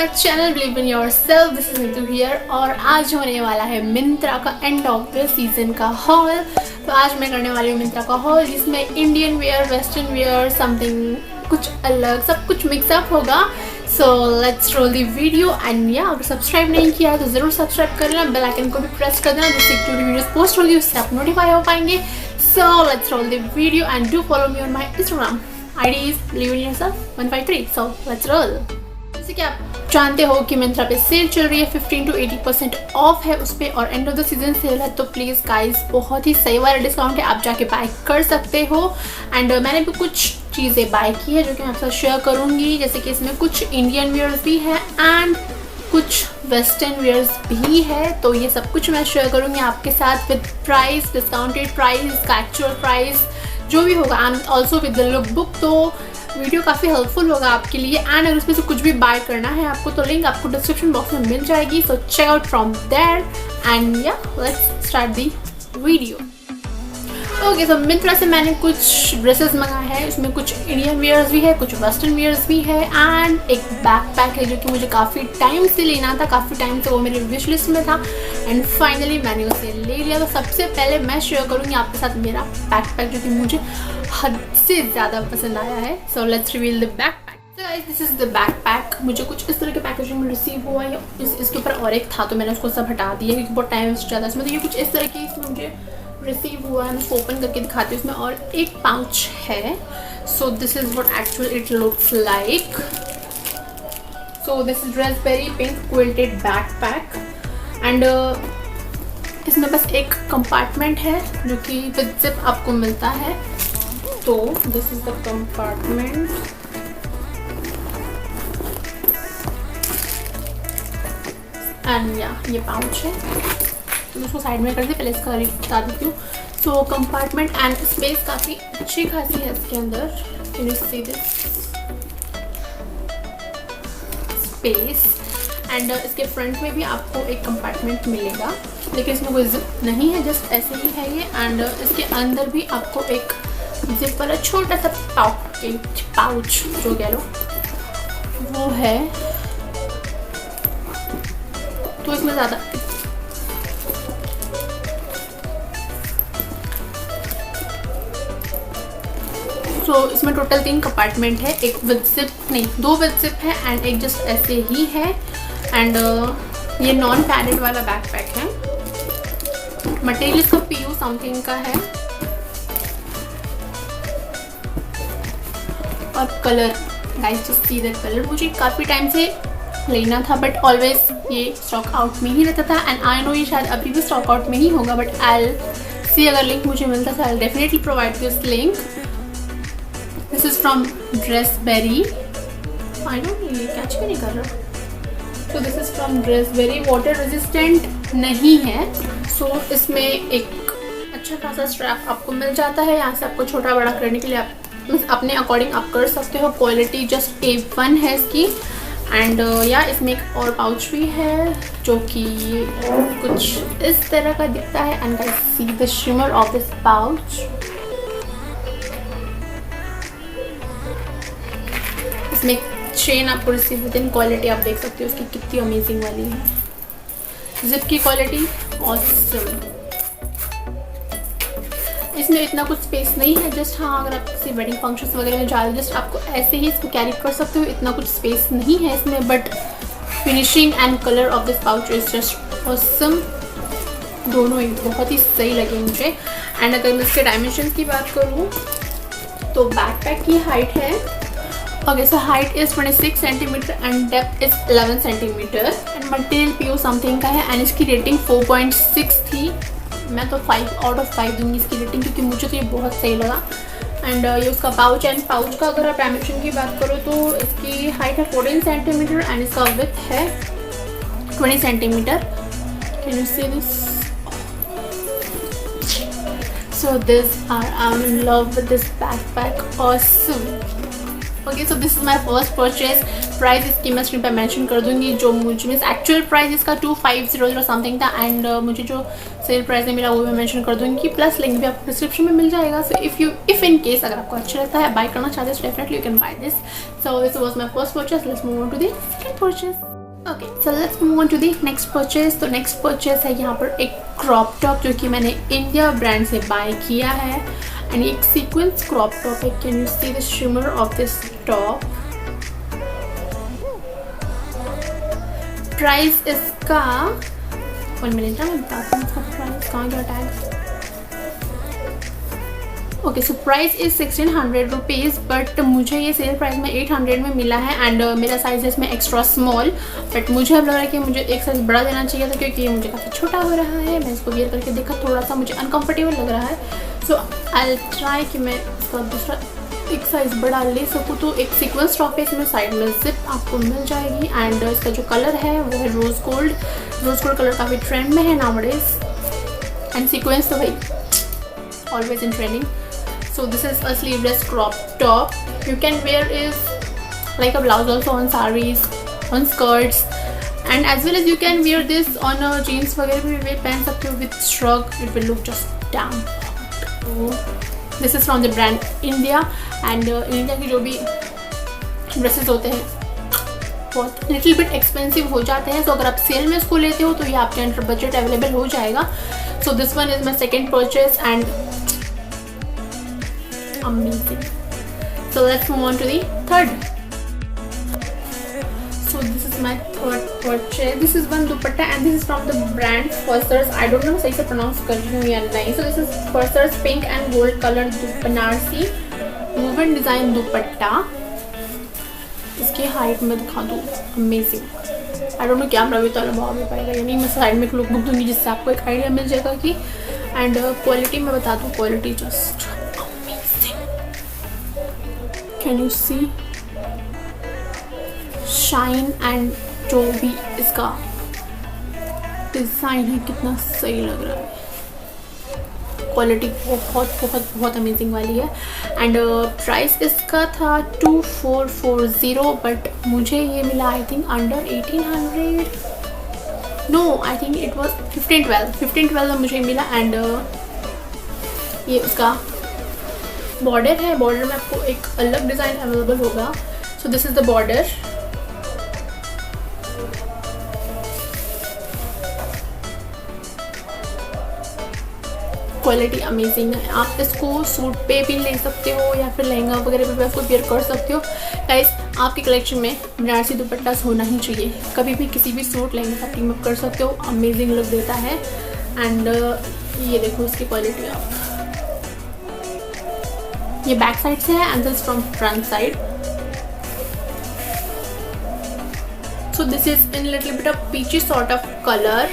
My channel believe in yourself. This is Neetu here और आज होने वाला है मिंत्रा का एंड ऑफ द सीजन का हॉल। तो आज मैं करने वाली हूँ मिंत्रा का हॉल जिसमें Indian wear, western wear, something कुछ अलग, सब कुछ मिक्सअप होगा। So let's roll the video and या अगर सब्सक्राइब नहीं किया तो ज़रूर सब्सक्राइब कर लेना, बेल आइकन को भी प्रेस कर देना जिससे जो भी वीडियोस पोस्ट होगी उससे आप नोटिफाई हो पाएंगे। So let's roll the video and do follow me on my Instagram ID is believe in yourself 153. So let's roll. जैसे कि आप जानते हो कि मिंत्रा पे सेल चल रही है, 15 to 80% ऑफ है उस पर और end of the season cell है। तो प्लीज़ गाइस बहुत ही सही वाला डिस्काउंट है, आप जाके बाय कर सकते हो। एंड मैंने भी कुछ चीज़ें बाय की है जो कि मैं आपके साथ शेयर करूँगी, जैसे कि इसमें कुछ इंडियन वेयर्स भी है एंड कुछ वेस्टर्न वेयर्स भी है। तो ये सब कुछ मैं शेयर करूँगी आपके साथ विद प्राइस, डिस्काउंटेड प्राइस, का एक्चुअल प्राइस जो भी होगा and also with the look book. तो वीडियो काफ़ी हेल्पफुल होगा आपके लिए एंड अगर उसमें से कुछ भी बाय करना है आपको तो लिंक आपको डिस्क्रिप्शन बॉक्स में मिल जाएगी। So check out from there and या let's start the video. Okay, so Myntra से मैंने कुछ ड्रेसेस मंगाए हैं, उसमें कुछ इंडियन वेयर्स भी है, कुछ वेस्टर्न वेयर्स भी है एंड एक बैकपैक है जो कि मुझे काफ़ी टाइम से लेना था, काफ़ी टाइम से वो मेरे विश लिस्ट में था एंड फाइनली मैंने उसे ले लिया। तो सबसे पहले मैं शेयर करूँगी आपके साथ मेरा बैकपैक जो कि मुझे हद से ज़्यादा पसंद आया है। So let's reveal the backpack. So guys, this is the backpack। मुझे कुछ इस तरह के पैकेजिंग में रिसीव हुआ है। इसके ऊपर और एक था तो मैंने उसको सब हटा दिया क्योंकि बहुत टाइम वेस्ट ज़्यादा इसमें। तो ये कुछ इस तरह की इसमें मुझे रिसीव हुआ है। मैं इसको ओपन करके दिखाती हूँ। इसमें और एक पाउच है। So this is what actually it looks like. So this is Raspberry pink quilted backpack and इसमें बस एक कंपार्टमेंट है जो कि विद जिप आपको मिलता है। तो this is the compartment and या ये पाउच है। तो मैं उसको साइड में कर दी, पहले इसका रेट बता देती हूँ। सो कंपार्टमेंट एंड स्पेस काफ़ी अच्छी खासी है इसके अंदर। Can you see this space and इसके फ्रंट में भी आपको एक कंपार्टमेंट मिलेगा लेकिन इसमें कोई जिप नहीं है, जस्ट ऐसे ही है ये। एंड इसके अंदर भी आपको एक जिप वाला छोटा सा पाउच जो कह लो वो है। तो इसमें ज़्यादा इसमें टोटल 3 कंपार्टमेंट है, एक विद जिप नहीं 2 विद जिप है एंड एक जस्ट ऐसे ही है। एंड ये नॉन पैडेड वाला बैकपैक है। मटेरियल इसका PU समथिंग का है और colour guys just see that colour मुझे काफ़ी टाइम से लेना था बट ऑलवेज ये स्टॉक आउट में ही रहता था एंड आई नो ये शायद अभी भी स्टॉक आउट में ही होगा बट आई सी अगर लिंक मुझे मिलता था I definitely provide this link. This is from Dressberry. I don't ये कैच भी नहीं कर रहा। तो this is from Dressberry, water resistant नहीं है। सो इसमें एक अच्छा खासा स्ट्रैप आपको मिल जाता है। यहाँ से आपको छोटा बड़ा करने के लिए आप अपने अकॉर्डिंग आप कर सकते हो। क्वालिटी जस्ट A1 है इसकी। एंड या इसमें एक और पाउच भी है जो कि कुछ इस तरह का दिखता है and guys see the shimmer of this pouch. इसमें चेन आपको रिसीव विद इन। क्वालिटी आप देख सकते हो उसकी कितनी अमेजिंग वाली है। जिप की क्वालिटी ऑसम। इसमें इतना कुछ स्पेस नहीं है, जस्ट हाँ अगर आप किसी वेडिंग फंक्शंस वगैरह में जा रहे हो जस्ट आपको ऐसे ही इसको कैरी कर सकते हो, इतना कुछ स्पेस नहीं है इसमें। But finishing and colour of this pouch is just awesome. दोनों ही बहुत ही सही लगे मुझे। एंड अगर मैं इसके डायमेंशन की बात करूँ तो बैकपैक की हाइट है okay, so height is 26 centimetre and depth is 11 centimetre and material PU something का है एंड इसकी रेटिंग 4.6 थी। मैं तो 5 आउट ऑफ 5 दूंगी इसकी रेटिंग क्योंकि मुझे तो ये बहुत सही लगा। एंड ये उसका पाउच एंड पाउच का अगर आप डायमेंशन की बात करो तो इसकी हाइट है 14 सेंटीमीटर एंड इसका विड्थ है 20 centimetre. Can you see this? So this I am in love with this backpack, awesome. Okay, so this is my first purchase. Price इसकी मैं स्क्रीन पर मेंशन कर दूंगी। जो मुझे मीन्स एक्चुअल प्राइस इसका 2500 समथिंग था एंड मुझे जो सेल प्राइस है मेरा वो मैं मेंशन कर दूंगी। प्लस लिंक भी आपको डिस्क्रिप्शन में मिल जाएगा। सो इफ इन केस अगर आपको अच्छा लगता है बाय करना चाहते हो definitely you can buy this. So this was my first purchase. Let's move on to the second purchase. Okay, so let's move on to the next purchase. तो next purchase है यहाँ पर एक क्रॉप टॉप जो कि मैंने India brand से bye किया है एंड एक सीक्वेंस क्रॉप टॉप है। Can you see the shimmer of this top. Price इसका 1 मिनट मैं बताती हूँ इसका प्राइस कहाँ गया tag. Okay, so price is 1600 rupees but मुझे ये सेल प्राइस में 800 में मिला है एंड मेरा साइज है इसमें एक्स्ट्रा स्मॉल। बट मुझे अब लग रहा है कि मुझे एक साइज़ बड़ा देना चाहिए था क्योंकि ये मुझे काफ़ी छोटा हो रहा है। मैं इसको वेयर करके देखा, थोड़ा सा मुझे अनकम्फर्टेबल लग रहा है। सो आई ट्राई कि मैं इसका दूसरा एक साइज़ बड़ा ले सकूँ। तो एक सीक्वेंस टॉप है, इसमें साइड में जिप आपको मिल जाएगी एंड इसका जो कलर है वो है rose gold. Rose gold colour काफ़ी ट्रेंड में है नाउअडेज एंड सीक्वेंस तो भाई always in trending. So this is a sleeveless crop top. You can wear is like a blouse also on sarees, on skirts, and as well as you can wear this on a jeans वगैरह भी wear पहन सकते हो with shrug. It will look just damn hot. So this is from the brand India and India की जो भी dresses होते हैं बहुत लिटिल बिट एक्सपेंसिव हो जाते हैं। तो अगर आप सेल में इसको लेते हो तो ये आपके अंडर बजट अवेलेबल हो जाएगा। So this one is my second purchase and amazing. So let's move on to the third. So this is my third purchase. This is one dupatta and this is from the brand Fursters. I don't know सही से pronounce कर रही हूँ या नहीं। So this is Fursters pink and gold color Banarasi woven design दुपट्टा। इसकी height में दिखा दूँ, amazing. I don't no camera भी तो लंबा भी पाएगा या नहीं। मैं साइड में एक लुक बुक दूँगी जिससे आपको एक आइडिया मिल जाएगा कि एंड क्वालिटी मैं बता दूँ, quality just can you see shine and जो भी इसका डिज़ाइन है कितना सही लग रहा है। क्वालिटी बहुत बहुत बहुत अमेजिंग वाली है एंड प्राइस इसका था 2440 बट मुझे ये मिला I think under 1800। No, I think it was 1512 में मुझे मिला एंड ये उसका बॉर्डर है। बॉर्डर में आपको एक अलग डिज़ाइन अवेलेबल होगा। So this is the border. Quality amazing है। आप इसको सूट पे भी ले सकते हो या फिर लहंगा वगैरह पे भी आपको वेयर कर सकते हो। गाइस, आपके कलेक्शन में बनारसी दुपट्टा होना ही चाहिए। कभी भी किसी भी सूट लहंगे का टीम अप कर सकते हो, अमेजिंग लुक देता है एंड ये देखो इसकी क्वालिटी। आप ये बैक साइड से है and this from front side. So this is in little bit of peachy sort of colour,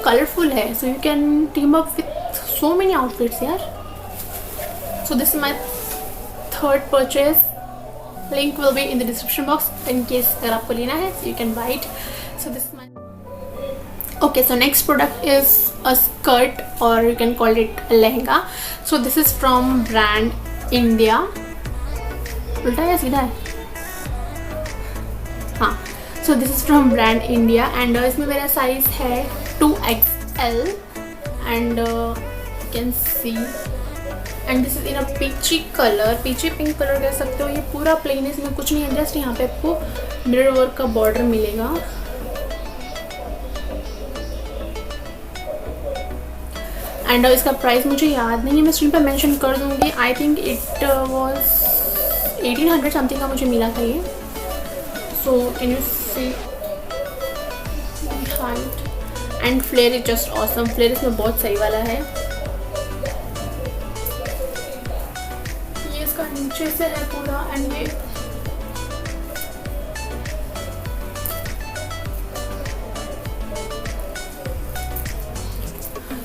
colourful है। So you can team up with so many outfits here. So this is my third purchase. Link will be in the description box in case अगर आपको लेना है, so you can buy it. So this is my okay. So next product is a skirt or you can call it a lehenga. So this is from brand India. उल्टा या सीधा है? हाँ. So this is from brand India and इसमें मेरा size है 2XL and can see and this is in a peachy colour, peachy pink colour कह सकते हो। ये पूरा प्लेन है, इसमें कुछ नहीं है, जस्ट यहाँ पे आपको मिरर वर्क का बॉर्डर मिलेगा एंड इसका प्राइस मुझे याद नहीं है, मैं स्क्रीन पे मेंशन कर दूंगी। I think it was 1800 something का मुझे मिला था ये। So can you see height and flare is just awesome. Flare इसमें बहुत सही वाला है। नीचे से है पूरा एंड ये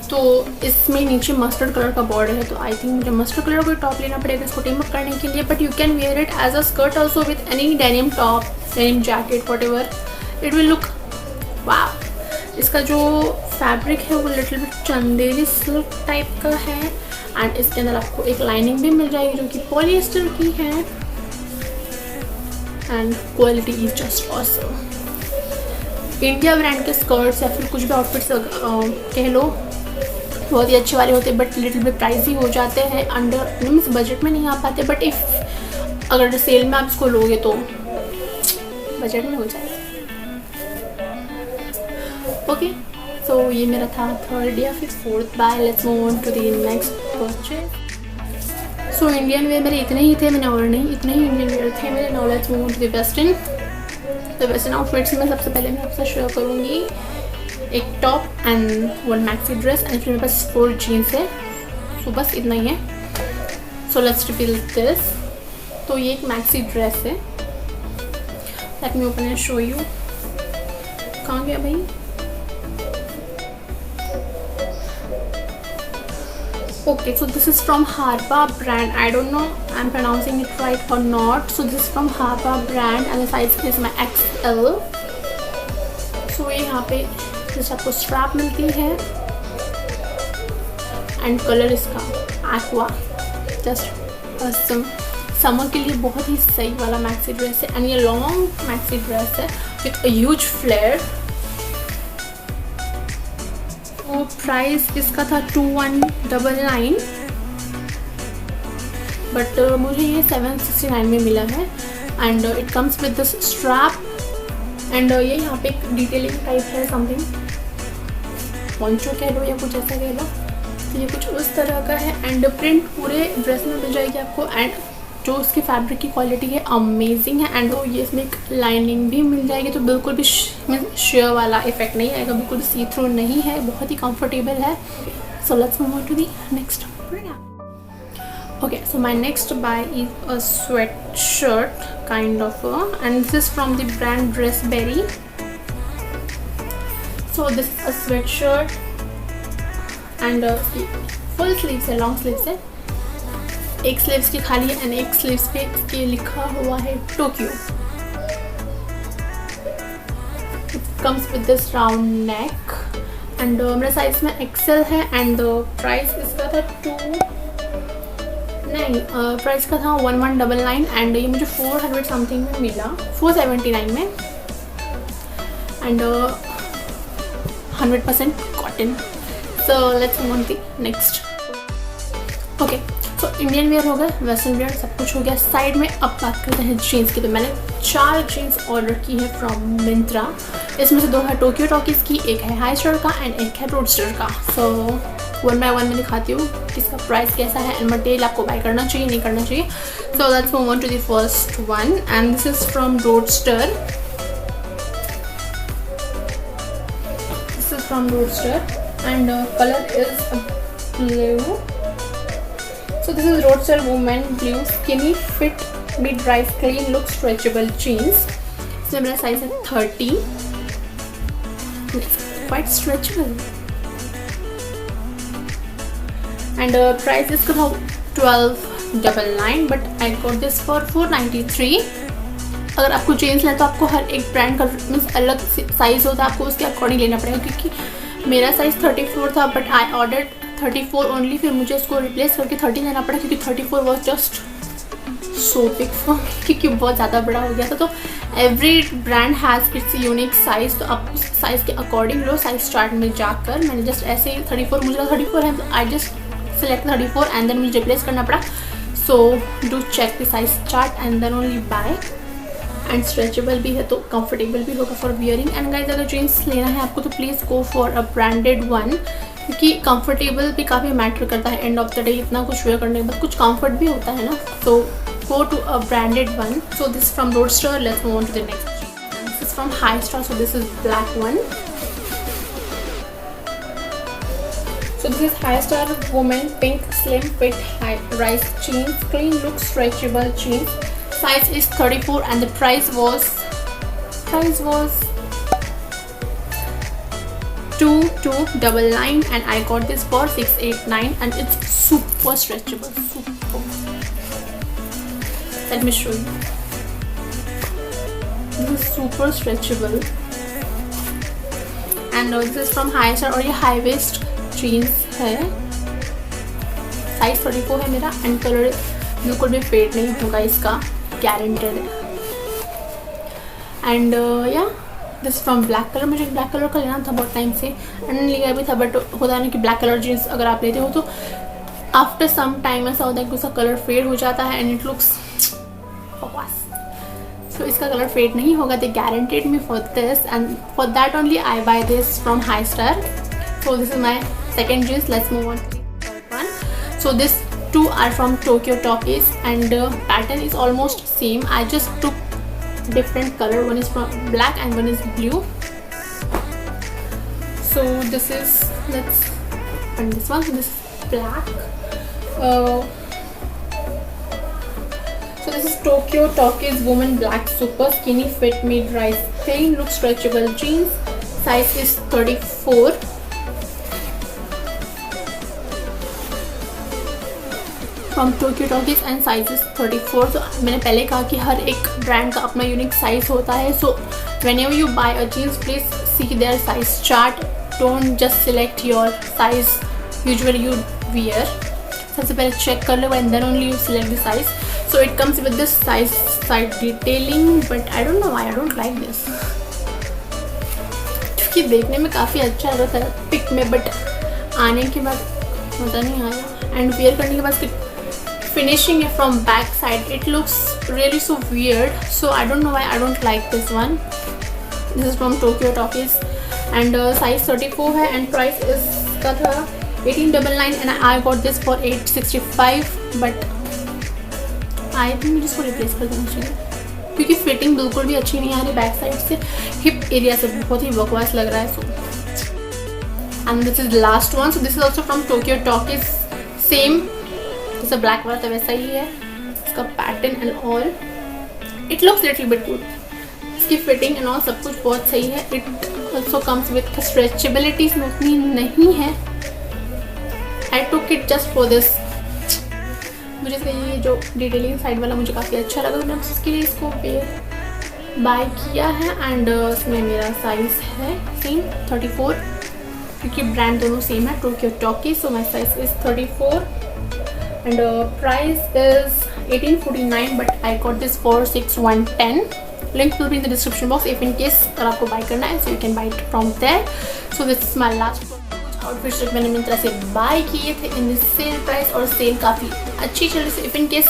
तो इसमें नीचे मस्टर्ड कलर का बॉर्डर है। तो आई थिंक मुझे मस्टर्ड कलर का टॉप लेना पड़ेगा इसको टीम अप करने के लिए। But you can wear it as a skirt also with any denim top, denim jacket, whatever it will look wow. इसका जो फैब्रिक है वो little bit Chanderi silk type का है एंड इसके अंदर आपको एक लाइनिंग भी मिल जाएगी जो कि पॉलिएस्टर की है and quality is just awesome. India brand के स्कर्ट्स या फिर कुछ भी आउटफिट्स कह लो बहुत ही अच्छे वाले होते हैं बट लिटिल बिट प्राइसी हो जाते हैं, अंडर मीन्स बजट में नहीं आ पाते। बट इफ़ अगर सेल में आप इसको लोगे तो बजट में हो जाएगा। ओके, सो ये मेरा था थर्ड या फिर fourth buy. Let's move on to the next purchase. So Indian wear मेरे इतने ही थे, मैंने और नहीं, इतने ही इंडियन वेयर थे मेरे। Now let's move on to the western. तो वेस्टर्न आउटफिट्स में सबसे पहले मैं आपसे शेयर करूँगी एक top and one maxi dress and फिर मेरे पास 4 जीन्स है। सो बस इतना ही है। So let's reveal this. तो ये एक मैक्सी ड्रेस है। Let me open and show you. कहाँ गया भाई? Okay, so this is from Harpa brand. I don't know I'm pronouncing it right or not. So this is from Harpa brand and the size is my XL. So ये यहाँ पे जैसे आपको strap मिलती है एंड कलर इसका aqua, just summer के लिए बहुत ही सही वाला मैक्सी ड्रेस है। एंड ये लॉन्ग मैक्सी ड्रेस है with a huge flare. Price इसका था 2199 बट मुझे ये 769 में मिला है। And it comes with this strap and ये यहाँ पे एक डिटेलिंग टाइप है, समथिंग पॉन्चो कह लो या कुछ ऐसा कह लो। तो ये कुछ उस तरह का है एंड प्रिंट पूरे ड्रेस में मिल जाएगी आपको। एंड जो उसकी फैब्रिक की क्वालिटी है अमेजिंग है। एंड ये इसमें एक लाइनिंग भी मिल जाएगी, तो बिल्कुल भी शेयर वाला इफेक्ट नहीं आएगा, बिल्कुल सी थ्रू नहीं है, बहुत ही कंफर्टेबल है। So let's move on to the next. Okay, so my next buy is a sweatshirt kind of and this is from the brand Dressberry. So this is a sweatshirt and full sleeves है, long sleeves है। एक sleeves की खाली है and एक sleeves पे इसके लिखा हुआ है Tokyo. Comes with this round neck and मेरा साइज में एक्सेल है एंड प्राइस इसका था प्राइस का था 1199 एंड ये मुझे 400 समथिंग में मिला, 479 में and 100% cotton. So let's move on to next. Okay, तो इंडियन वेयर हो गया, वेस्टर्न वेयर सब कुछ हो गया। साइड में अब बात करते हैं जीन्स की। तो मैंने 4 जीन्स ऑर्डर की है फ्रॉम मिंत्रा। इसमें से 2 है टोक्यो टॉकीज की, एक है हाई स्टार का एंड एक है रोडस्टर का। सो वन बाय वन मैं दिखाती हूँ इसका प्राइस कैसा है एंड मटेरियल आपको बाय करना चाहिए नहीं करना चाहिए। So let's move on to the first one and this is from Roadster. This is from Roadster and colour is blue. So this is Roadster Woman Blue Skinny Fit Mid Rise Clean Look Stretchable Jeans. इसमें मेरा size है 30. It's quite stretchable. And price इसका था 1299 but I got this for 493. अगर आपको jeans लें तो आपको हर एक ब्रांड का मीन्स अलग साइज होता है, आपको उसके अकॉर्डिंग लेना पड़ेगा। क्योंकि मेरा साइज 34 था बट आई ऑर्डर 34 ओनली, फिर मुझे इसको रिप्लेस करके 30 लेना पड़ा क्योंकि 34 was just so big for me, क्योंकि बहुत ज़्यादा बड़ा हो गया था। तो every brand has its unique size, तो आप उस साइज़ के अकॉर्डिंग लो। साइज चार्ट में जाकर मैंने जस्ट ऐसे ही 34 मुझे 34 है तो I just select 34 and then मुझे रिप्लेस करना पड़ा। So do check the size chart and then only buy. And stretchable भी है तो कंफर्टेबल भी होगा फॉर वियरिंग। एंड गाइस अगर जीन्स लेना है आपको तो please go for a branded one, क्योंकि कंफर्टेबल भी काफ़ी मैटर करता है। एंड ऑफ द डे इतना कुछ वेयर करने के बाद कुछ कंफर्ट भी होता है ना, तो go to a branded one. So this from Roadster. Let's move on to the next. This is from high star, so this is black one. So this is High Star women pink slim fit high rise jeans, clean look stretchable jeans. Size is 34 and the price was 2299 and I got this for 689 and it's super stretchable, super. Let me show you. This is super stretchable and this is from High Star और ये high waist jeans है। Size 34 है मेरा and colour बिल्कुल भी fade नहीं होगा इसका, गारंटेड है। एंड या दिस फ्रॉम ब्लैक कलर। मुझे ब्लैक कलर का लेना था बहुत टाइम से एंड लिया भी था, बट होता है ना कि ब्लैक कलर जीन्स अगर आप लेते हो तो आफ्टर सम टाइम ऐसा होता है कि उसका कलर फेड हो जाता है एंड इट लुक्स बकवास। तो इसका कलर फेड नहीं होगा. They guaranteed me for this and for that only I buy this from high star. So this is my second jeans. Let's move on to the third one. So this two are from Tokyo Talkies and pattern is almost same. I just took different color. One is from black and one is blue. So this is, let's find this one. This is black. So this is Tokyo Talkies woman black super skinny fit mid rise thin look stretchable jeans. Size is 34. From Tokyo talkies and size is 34. तो मैंने पहले कहा कि हर एक brand का अपना unique size होता है. So whenever you buy a jeans please see their size chart. Don't just select your size usually you wear. सबसे पहले चेक कर लो and then only you select the size. So it comes with this size side detailing but I don't know why I don't like this. क्योंकि देखने में काफ़ी अच्छा लग रहा था पिक में बट आने के बाद मज़ा नहीं आया. एंड वेयर करने के बाद finishing it from back side it looks really so weird. So I don't know why I don't like this one. This is from Tokyo Talkies and size 34 है and price इसका था 1899 and I got this for 865 but I think मुझे इसको replace कर देना चाहिए क्योंकि fitting बिल्कुल भी अच्छी नहीं आ रही. बैक साइड से हिप एरिया से बहुत ही बकवास लग रहा है. So and this is the last one. So this is also from Tokyo Talkies. Same जैसा ब्लैक वाला था वैसा ही है. इसका pattern and all it looks little bit good. इसकी फिटिंग एंड ऑल सब कुछ बहुत सही है. It also comes with stretchability इसमें उतनी नहीं है. I took it just for this. मुझे ये जो डिटेलिंग साइड वाला मुझे काफ़ी अच्छा लगा. मैंने उसके लिए इसको बाय किया है एंड इसमें मेरा साइज़ है सेम 34 क्योंकि ब्रांड दोनों सेम है Tokyo talkie. So my size is 34 and price is 1849 but I got this for 6110. Link will be in the description box if in case अगर आपको buy करना है so you can buy it from there. So this is my last outfits जो मैंने मिंत्रा से buy किए थे in this sale price और सेल काफ़ी अच्छी चल रही है. if in case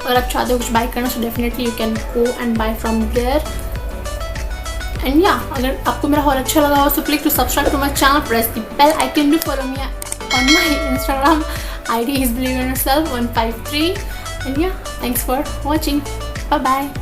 अगर आप चाहते हो कुछ buy करना so definitely you can go and buy from there. And yeah, अगर आपको मेरा haul अच्छा लगा हो so click to subscribe to my channel, press the bell icon to follow me on my Instagram. ID is believe in yourself 153 and yeah, thanks for watching. Bye bye.